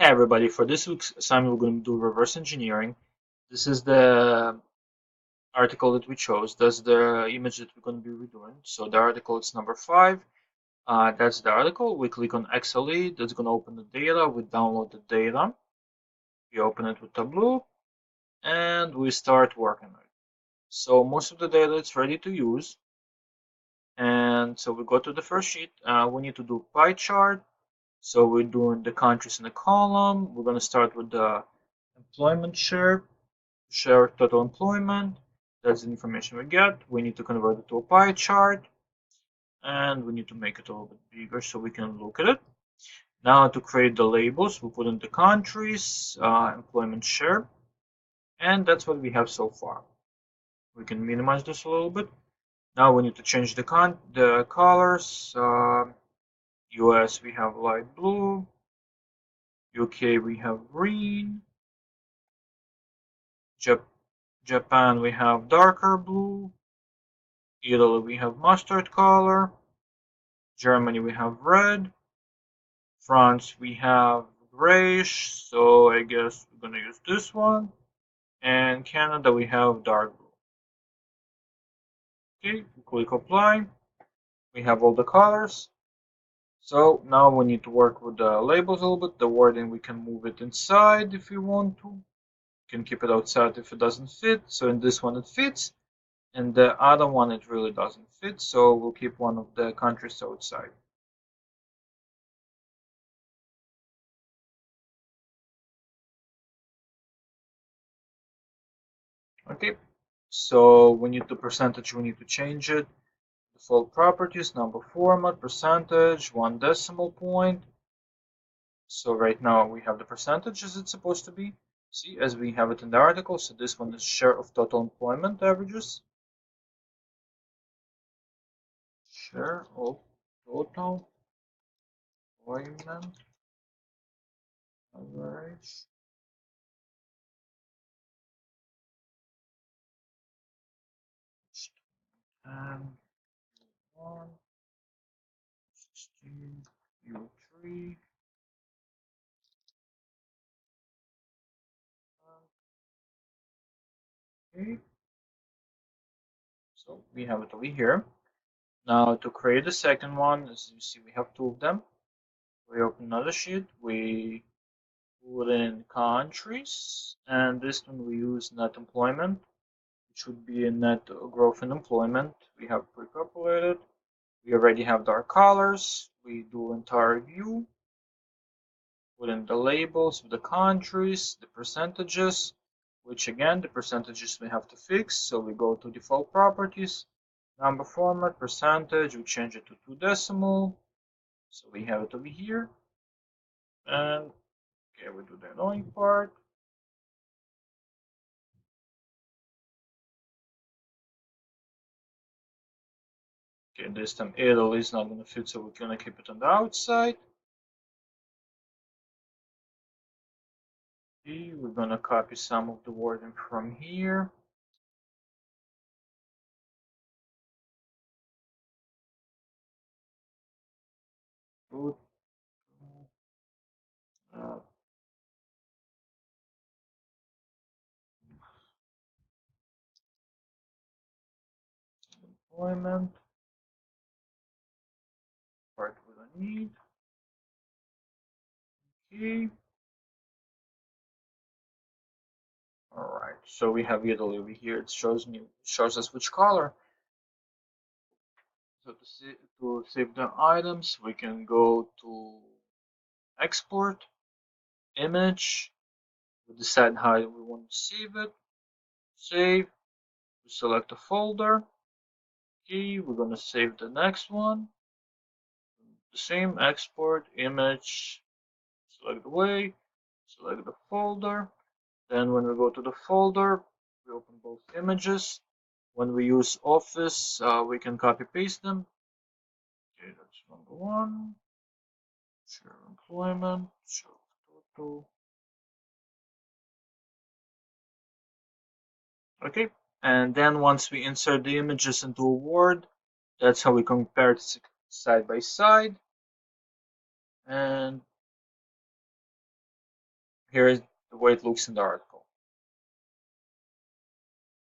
Hey everybody, for this week's assignment we're going to do reverse engineering. This is the article that we chose. That's the image that we're going to be redoing. So the article is number 5. That's the article. We click on XLE. That's going to open the data. We download the data. We open it with Tableau. And we start working on it. So most of the data is ready to use. And so we go to the first sheet. We need to do pie chart. So we're doing the countries in the column. We're going to start with the employment share total employment. That's the information we get. We need to convert it to a pie chart, and we need to make it a little bit bigger so we can look at it. Now to create the labels, we put in the countries, employment share, and that's what we have so far. We can minimize this a little bit. Now we need to change the colors. US we have light blue, UK we have green, Japan we have darker blue, Italy we have mustard color, Germany we have red, France we have grayish, so I guess we're gonna use this one, and Canada we have dark blue. Okay, click apply. We have all the colors. So now we need to work with the labels a little bit. The wording we can move it inside if we want to. We can keep it outside if it doesn't fit. So in this one it fits, and the other one it really doesn't fit. So we'll keep one of the countries outside. Okay, so we need the percentage, we need to change it. Default properties, number format, percentage, 1 decimal point. So right now we have the percentage as it's supposed to be. See, as we have it in the article. So this one is share of total employment averages. Share of total employment average. And 1, 16, U3. Okay, so we have it over here. Now to create the second one, as you see, we have two of them. We open another sheet, we put in countries, and this one we use net employment. It should be a net growth in employment. We have pre-calculated. We already have dark colors. We do entire view, put in the labels with the countries, the percentages, which again, the percentages we have to fix. So we go to default properties, number format, percentage, we change it to 2 decimal. So we have it over here. And okay, we do the annoying part. Okay, this time Italy is not going to fit, so we're going to keep it on the outside. Okay, we're going to copy some of the wording from here. Put employment part we don't need. Okay. All right. So we have Italy over here. It shows us which color. So to save the items, we can go to export, image. We decide how we want to save it. Save. We select a folder. Okay, we're gonna save the next one. The same export image. Select the way. Select the folder. Then when we go to the folder, we open both images. When we use Office, we can copy paste them. Okay, that's number one. Share employment, share total. Okay, and then once we insert the images into a Word, that's how we compare it side by side. And Here is the way it looks in the article.